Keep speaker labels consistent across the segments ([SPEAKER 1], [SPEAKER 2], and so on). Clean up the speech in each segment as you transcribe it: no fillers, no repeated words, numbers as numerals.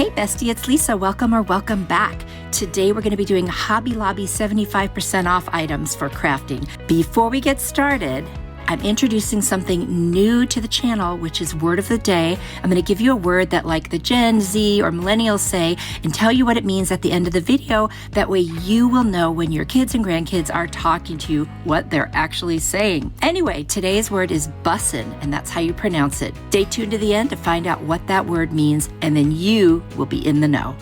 [SPEAKER 1] Hey Bestie, it's Lisa. Welcome or welcome back. Today we're going to be doing Hobby Lobby 75% off items for crafting. Before we get started, I'm introducing something new to the channel, which is word of the day. I'm going to give you a word that like the Gen Z or millennials say and tell you what it means at the end of the video. That way you will know when your kids and grandkids are talking to you what they're actually saying. Anyway, today's word is bussin', and that's how you pronounce it. Stay tuned to the end to find out what that word means, and then you will be in the know.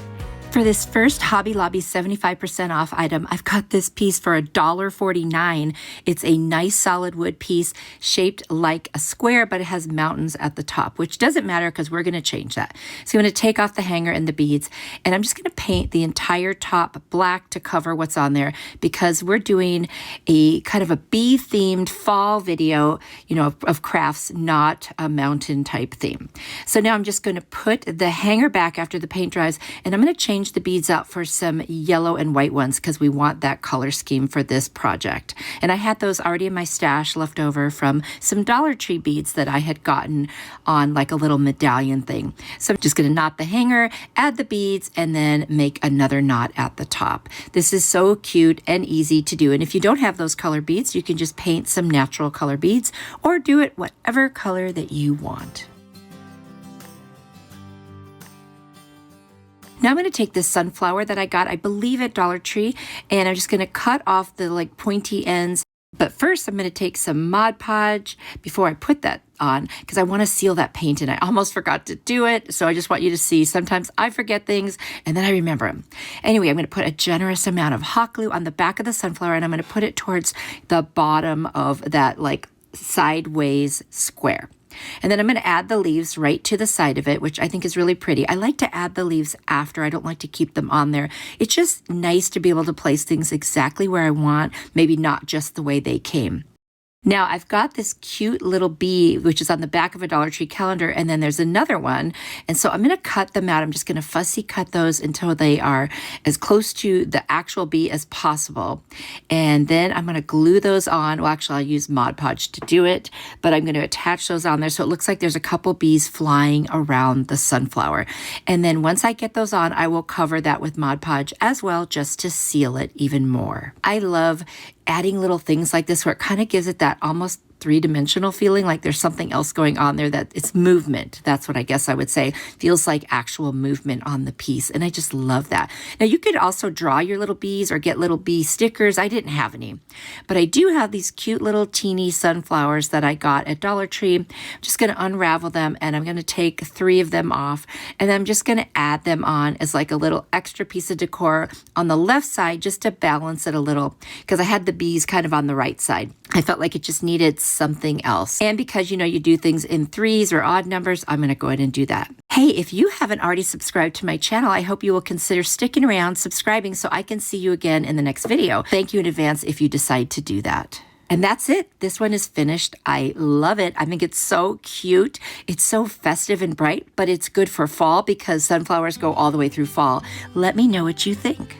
[SPEAKER 1] For this first Hobby Lobby 75% off item, I've got this piece for $1.49. It's a nice solid wood piece shaped like a square, but it has mountains at the top, which doesn't matter because we're going to change that. So I'm going to take off the hanger and the beads, and I'm just going to paint the entire top black to cover what's on there because we're doing a kind of a bee-themed fall video, of crafts, not a mountain type theme. So now I'm just going to put the hanger back after the paint dries, and I'm going to change the beads out for some yellow and white ones because we want that color scheme for this project. And I had those already in my stash left over from some Dollar Tree beads that I had gotten on like a little medallion thing. So I'm just going to knot the hanger, add the beads, and then make another knot at the top. This is so cute and easy to do. And if you don't have those color beads, you can just paint some natural color beads or do it whatever color that you want. Now I'm going to take this sunflower that I got, I believe at Dollar Tree, and I'm just going to cut off the pointy ends. But first I'm going to take some Mod Podge before I put that on because I want to seal that paint, and I almost forgot to do it. So I just want you to see sometimes I forget things and then I remember them. Anyway, I'm going to put a generous amount of hot glue on the back of the sunflower, and I'm going to put it towards the bottom of that sideways square. And then I'm going to add the leaves right to the side of it, which I think is really pretty. I like to add the leaves after. I don't like to keep them on there. It's just nice to be able to place things exactly where I want, maybe not just the way they came. Now I've got this cute little bee, which is on the back of a Dollar Tree calendar, and then there's another one. And so I'm going to cut them out. I'm just going to fussy cut those until they are as close to the actual bee as possible. And then I'm going to glue those on. Well, actually, I'll use Mod Podge to do it, but I'm going to attach those on there so it looks like there's a couple bees flying around the sunflower. And then once I get those on, I will cover that with Mod Podge as well, just to seal it even more. I love adding little things like this where it kind of gives it that almost three-dimensional feeling, like there's something else going on there, that it's movement. That's what I guess I would say. Feels like actual movement on the piece, and I just love that. Now you could also draw your little bees or get little bee stickers. I didn't have any, but I do have these cute little teeny sunflowers that I got at Dollar Tree. I'm just going to unravel them, and I'm going to take 3 of them off, and then I'm just going to add them on as like a little extra piece of decor on the left side just to balance it a little, because I had the bees kind of on the right side. I felt like it just needed something else. And because, you do things in threes or odd numbers, I'm going to go ahead and do that. Hey, if you haven't already subscribed to my channel, I hope you will consider sticking around, subscribing so I can see you again in the next video. Thank you in advance if you decide to do that. And that's it. This one is finished. I love it. I think it's so cute. It's so festive and bright, but it's good for fall because sunflowers go all the way through fall. Let me know what you think.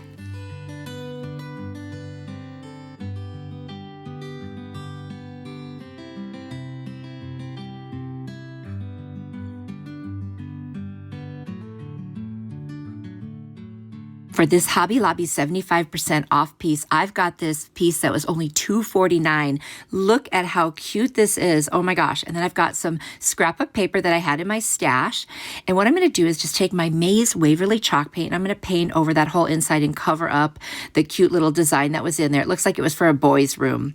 [SPEAKER 1] For this Hobby Lobby 75% off piece, I've got this piece that was only $2.49. Look at how cute this is. Oh my gosh. And then I've got some scrapbook paper that I had in my stash. And what I'm going to do is just take my Maze Waverly chalk paint. And I'm going to paint over that whole inside and cover up the cute little design that was in there. It looks like it was for a boy's room.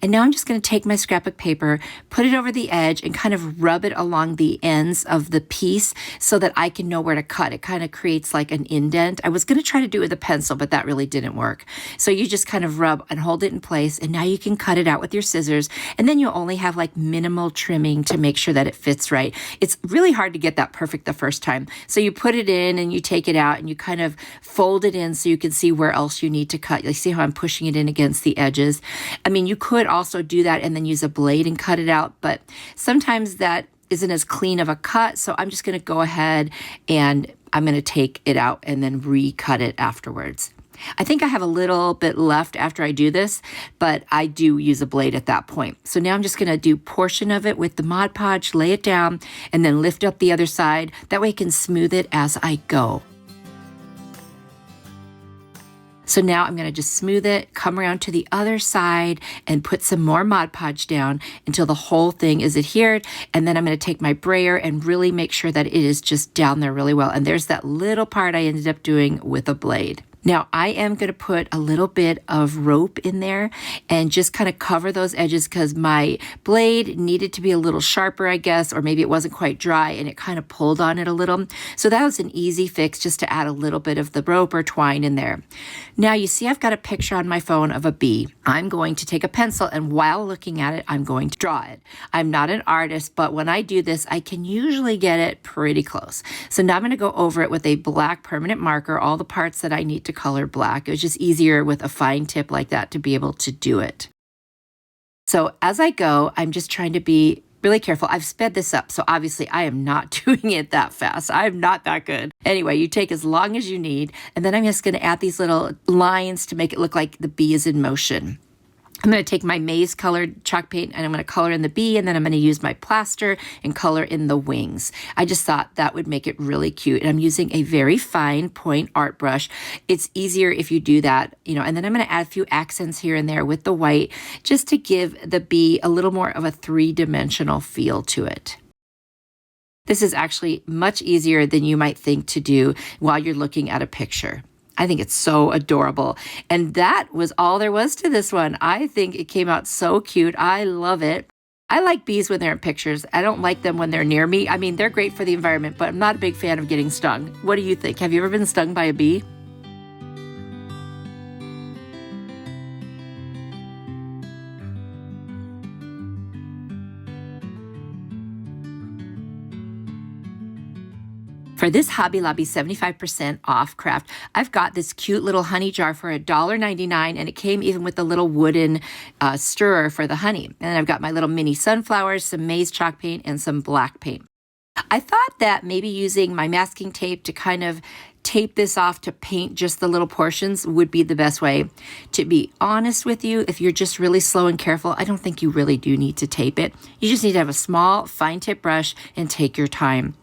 [SPEAKER 1] And now I'm just going to take my scrapbook paper, put it over the edge, and kind of rub it along the ends of the piece so that I can know where to cut. It kind of creates like an indent. I was going to try to do it with a pencil, but that really didn't work. So you just kind of rub and hold it in place, and now you can cut it out with your scissors, and then you'll only have like minimal trimming to make sure that it fits right. It's really hard to get that perfect the first time. So you put it in and you take it out and you kind of fold it in so you can see where else you need to cut. You see how I'm pushing it in against the edges? I mean, you could also do that and then use a blade and cut it out, but sometimes that isn't as clean of a cut. So I'm just going to go ahead and I'm going to take it out and then recut it afterwards. I think I have a little bit left after I do this, but I do use a blade at that point. So now I'm just going to do a portion of it with the Mod Podge, lay it down, and then lift up the other side. That way I can smooth it as I go. So now I'm going to just smooth it, come around to the other side, and put some more Mod Podge down until the whole thing is adhered. And then I'm going to take my brayer and really make sure that it is just down there really well. And there's that little part I ended up doing with a blade. Now I am going to put a little bit of rope in there and just kind of cover those edges because my blade needed to be a little sharper, I guess, or maybe it wasn't quite dry and it kind of pulled on it a little. So that was an easy fix, just to add a little bit of the rope or twine in there. Now you see I've got a picture on my phone of a bee. I'm going to take a pencil, and while looking at it, I'm going to draw it. I'm not an artist, but when I do this, I can usually get it pretty close. So now I'm going to go over it with a black permanent marker, all the parts that I need to color black. It was just easier with a fine tip like that to be able to do it. So as I go, I'm just trying to be really careful. I've sped this up, so obviously I am not doing it that fast. I'm not that good. Anyway, you take as long as you need, and then I'm just going to add these little lines to make it look like the bee is in motion. I'm going to take my maize colored chalk paint and I'm going to color in the bee, and then I'm going to use my plaster and color in the wings. I just thought that would make it really cute. And I'm using a very fine point art brush. It's easier if you do that, and then I'm going to add a few accents here and there with the white just to give the bee a little more of a three-dimensional feel to it. This is actually much easier than you might think to do while you're looking at a picture. I think it's so adorable. And that was all there was to this one. I think it came out so cute. I love it. I like bees when they're in pictures. I don't like them when they're near me. I mean, they're great for the environment, but I'm not a big fan of getting stung. What do you think? Have you ever been stung by a bee? For this Hobby Lobby 75% off craft, I've got this cute little honey jar for $1.99, and it came even with a little wooden stirrer for the honey. And then I've got my little mini sunflowers, some maize chalk paint, and some black paint. I thought that maybe using my masking tape to kind of tape this off to paint just the little portions would be the best way. To be honest with you, if you're just really slow and careful, I don't think you really do need to tape it. You just need to have a small fine tip brush and take your time.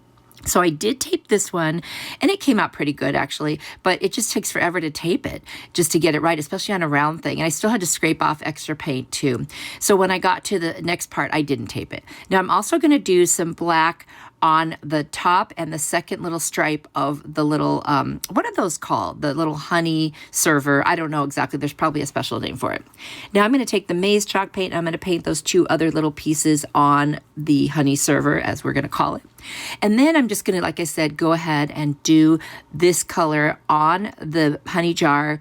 [SPEAKER 1] So I did tape this one, and it came out pretty good actually, but it just takes forever to tape it just to get it right, especially on a round thing. And I still had to scrape off extra paint too. So when I got to the next part, I didn't tape it. Now I'm also going to do some black on the top and the second little stripe of the little, what are those called? The little honey server. I don't know exactly. There's probably a special name for it. Now I'm going to take the maize chalk paint. I'm going to paint those two other little pieces on the honey server, as we're going to call it. And then I'm just going to, like I said, go ahead and do this color on the honey jar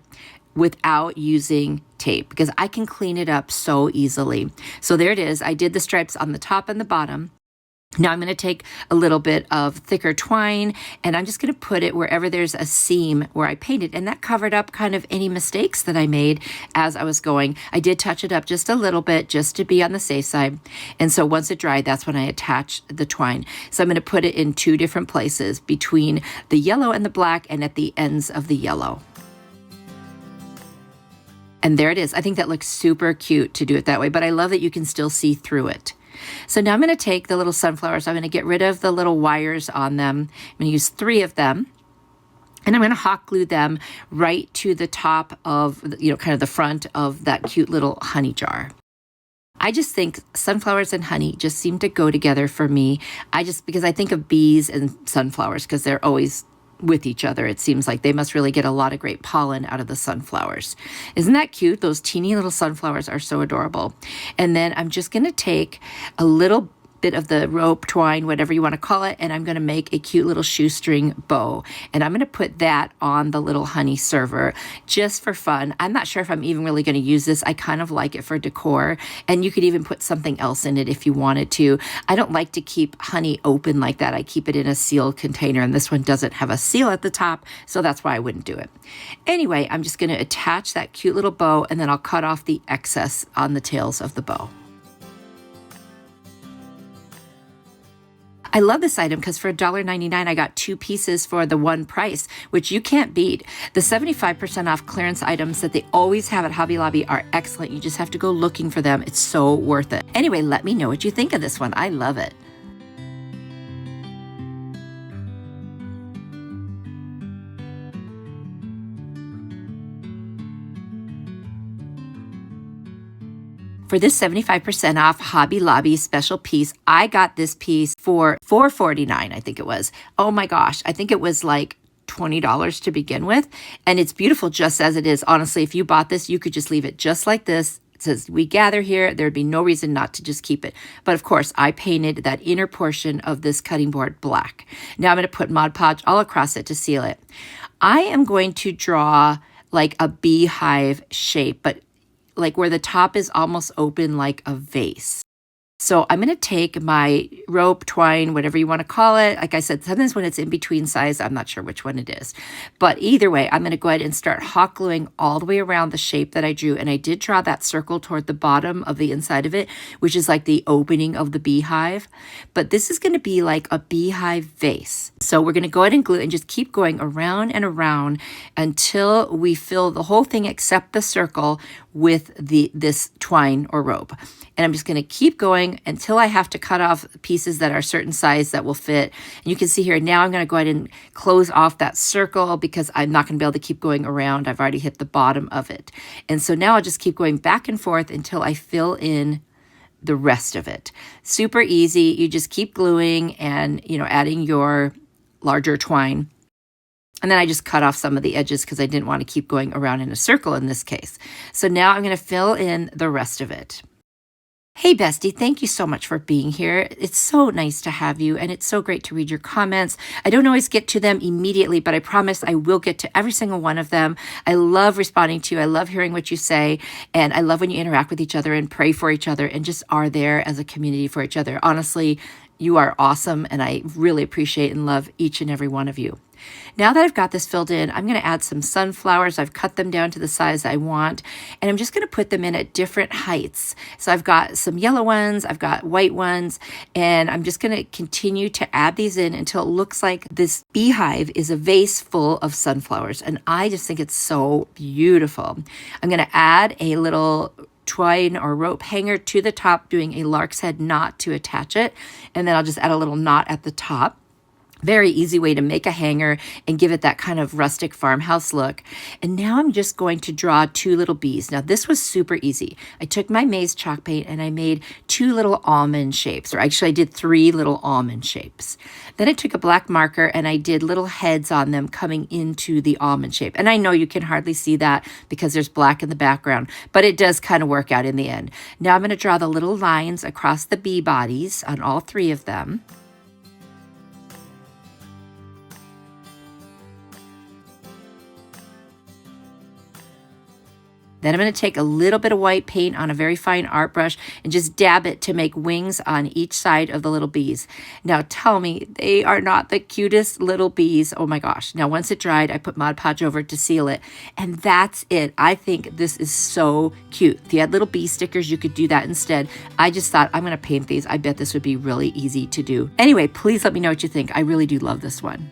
[SPEAKER 1] without using tape, because I can clean it up so easily. So there it is. I did the stripes on the top and the bottom. Now I'm going to take a little bit of thicker twine, and I'm just going to put it wherever there's a seam where I painted, and that covered up kind of any mistakes that I made as I was going. I did touch it up just a little bit just to be on the safe side, and so once it dried, that's when I attached the twine. So I'm going to put it in two different places, between the yellow and the black and at the ends of the yellow. And there it is. I think that looks super cute to do it that way, but I love that you can still see through it. So now I'm going to take the little sunflowers. I'm going to get rid of the little wires on them. I'm going to use 3 of them. And I'm going to hot glue them right to the top of, kind of the front of that cute little honey jar. I just think sunflowers and honey just seem to go together for me. Because I think of bees and sunflowers because they're always with each other. It seems like they must really get a lot of great pollen out of the sunflowers. Isn't that cute? Those teeny little sunflowers are so adorable. And then I'm just going to take a little bit of the rope, twine, whatever you want to call it, and I'm going to make a cute little shoestring bow. And I'm going to put that on the little honey server just for fun. I'm not sure if I'm even really going to use this. I kind of like it for decor, and you could even put something else in it if you wanted to. I don't like to keep honey open like that. I keep it in a sealed container, and this one doesn't have a seal at the top, so that's why I wouldn't do it. Anyway, I'm just going to attach that cute little bow, and then I'll cut off the excess on the tails of the bow. I love this item because for $1.99, I got 2 pieces for the one price, which you can't beat. The 75% off clearance items that they always have at Hobby Lobby are excellent. You just have to go looking for them. It's so worth it. Anyway, let me know what you think of this one. I love it. For this 75% off Hobby Lobby special piece, I got this piece for $4.49, I think it was. Oh my gosh, I think it was like $20 to begin with. And it's beautiful just as it is. Honestly, if you bought this, you could just leave it just like this. It says, we gather here. There'd be no reason not to just keep it. But of course, I painted that inner portion of this cutting board black. Now I'm going to put Mod Podge all across it to seal it. I am going to draw like a beehive shape, but like where the top is almost open like a vase. So I'm going to take my rope, twine, whatever you want to call it. Like I said, sometimes when it's in between size, I'm not sure which one it is. But either way, I'm going to go ahead and start hot gluing all the way around the shape that I drew. And I did draw that circle toward the bottom of the inside of it, which is like the opening of the beehive. But this is going to be like a beehive vase. So we're going to go ahead and glue and just keep going around and around until we fill the whole thing except the circle with this twine or rope. And I'm just going to keep going until I have to cut off pieces that are a certain size that will fit. And you can see here, now I'm going to go ahead and close off that circle because I'm not going to be able to keep going around. I've already hit the bottom of it. And so now I'll just keep going back and forth until I fill in the rest of it. Super easy. You just keep gluing and, adding your larger twine. And then I just cut off some of the edges because I didn't want to keep going around in a circle in this case. So now I'm going to fill in the rest of it. Hey, Bestie, thank you so much for being here. It's so nice to have you, and it's so great to read your comments. I don't always get to them immediately, but I promise I will get to every single one of them. I love responding to you. I love hearing what you say, and I love when you interact with each other and pray for each other and just are there as a community for each other. Honestly, you are awesome, and I really appreciate and love each and every one of you. Now that I've got this filled in, I'm going to add some sunflowers. I've cut them down to the size I want, and I'm just going to put them in at different heights. So I've got some yellow ones, I've got white ones, and I'm just going to continue to add these in until it looks like this beehive is a vase full of sunflowers, and I just think it's so beautiful. I'm going to add a little twine or rope hanger to the top, doing a lark's head knot to attach it, and then I'll just add a little knot at the top. Very easy way to make a hanger and give it that kind of rustic farmhouse look. And now I'm just going to draw 2 little bees. Now this was super easy. I took my maize chalk paint and I made 2 little almond shapes, or actually I did 3 little almond shapes. Then I took a black marker and I did little heads on them coming into the almond shape. And I know you can hardly see that because there's black in the background, but it does kind of work out in the end. Now I'm going to draw the little lines across the bee bodies on all 3 of them. Then I'm going to take a little bit of white paint on a very fine art brush and just dab it to make wings on each side of the little bees. Now tell me, they are not the cutest little bees. Oh my gosh. Now once it dried, I put Mod Podge over it to seal it. And that's it. I think this is so cute. If you had little bee stickers, you could do that instead. I just thought, I'm going to paint these. I bet this would be really easy to do. Anyway, please let me know what you think. I really do love this one.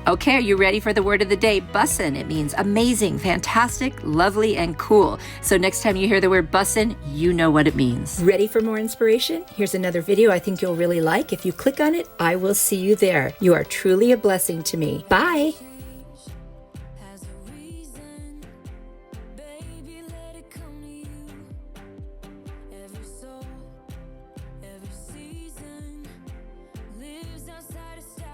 [SPEAKER 1] Okay, are you ready for the word of the day? Bussin'. It means amazing, fantastic, lovely, and cool. So next time you hear the word bussin', you know what it means. Ready for more inspiration? Here's another video I think you'll really like. If you click on it, I will see you there. You are truly a blessing to me. Bye.